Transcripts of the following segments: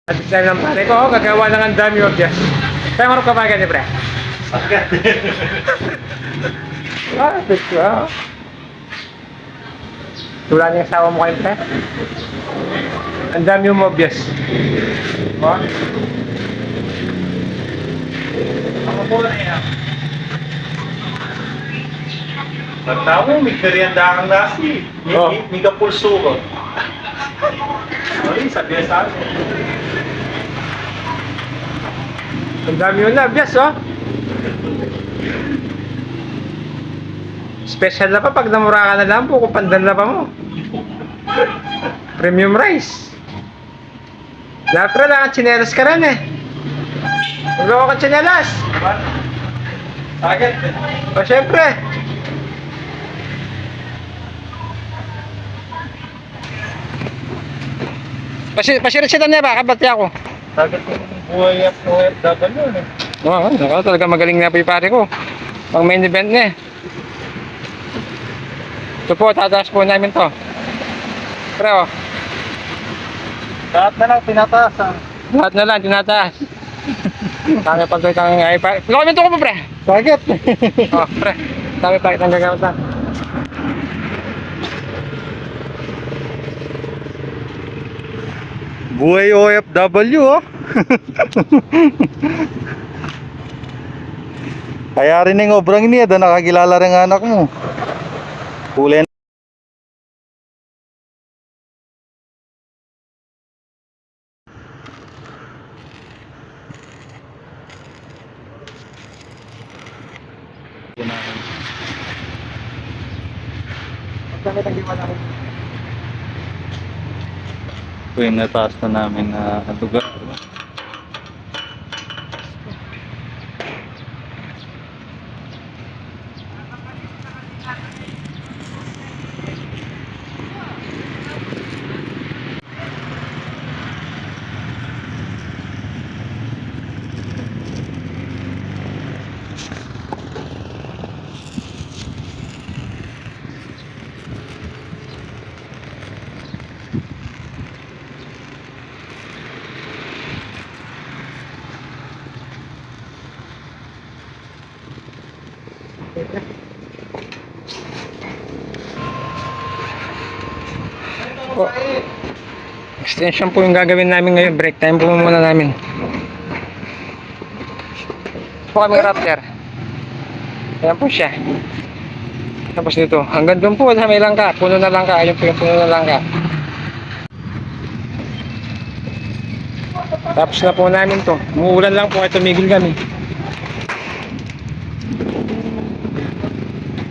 At tayo ng pare ko, gagawa ng ang dami of yes. Kaya marunong ka ba ganyan, pre? Agad. Picture, ah. Tula niya asawa mo kayo, pre? Ang dami yung mobius. Oh? Ako po na yan. Nagtawa mo, may merienda kang nasi. Oh. May kapulso ko. Ay, sabi sa akin. Ang dami yung mobius, oh. Special na pa pag namura ka na lang po, kung pandan na pa mo. Premium rice. Dapat rin lang, tsinelas ka rin eh. Magawa ka tsinelas. Agad. O syempre. Pasiritsita niya ba? Kabati ako. Agad yung buhay at OFW eh. Oo, talaga magaling na po yung pare ko. Pang main event niya. Ito po, tataas po namin to. Pre, oh. Lahat na lang tinataas ah. Lahat na lang, tinataas. Kami pag kang iPad. Comment ko po, pre. Agad. Oh, pre. Kami pakit ang gagamit na. Buhay OFW oh. Kaya rin yung obrang niya doon nakakilala rin ang anak mo. Kulay na. Ito yung nataas na namin na lugar. Po. Extension po yung gagawin namin ngayon. Break time po muna namin. Po kami Raptor. Ayan po siya. Tapos dito. Hanggang doon po sa may langka. Puno na langka. Ayun po yung puno na langka. Tapos na po namin to. Umuulan lang po ay tumigil kami.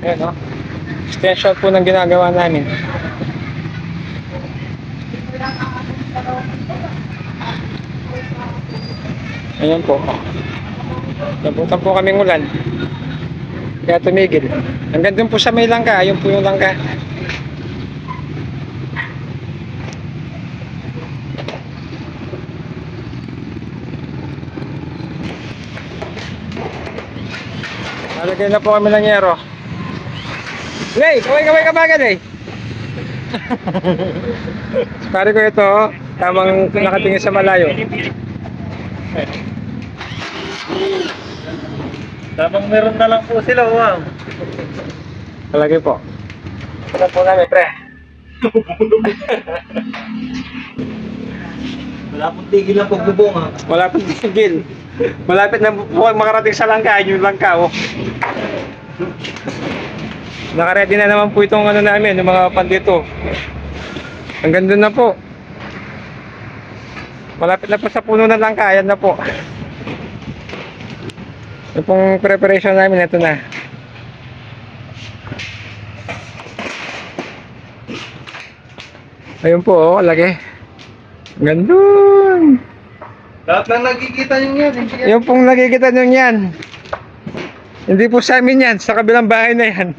Ayan o. Extension po ng ginagawa namin. Ayan po. Nabutan po kaming ulan. Kaya tumigil. Hanggang doon po sa may langka. Ayun po yung langka. Nalagay na po kami ng yero. Lay! Kaway ka bagad eh! Pare ko ito, tamang nakatingin sa malayo. Tamang meron na lang po sila, wow. Talagay po. Ito po namin, pre. Wala pong tigil ang pagbubong ha. Wala pang tigil. Malapit na po makarating sa langka, yung langka, oh. Nakaready na naman po itong ano namin, yung mga pandito. Hanggang doon na po. Malapit na po sa puno ng langka, ayan na po. Yung pong preparation namin, ito na. Ayun po, oh, lagi. Hanggang doon. Lahat lang nakikita nyo yan. Yung pong nakikita nyo yan. Hindi po sa amin yan, sa kabilang bahay na yan.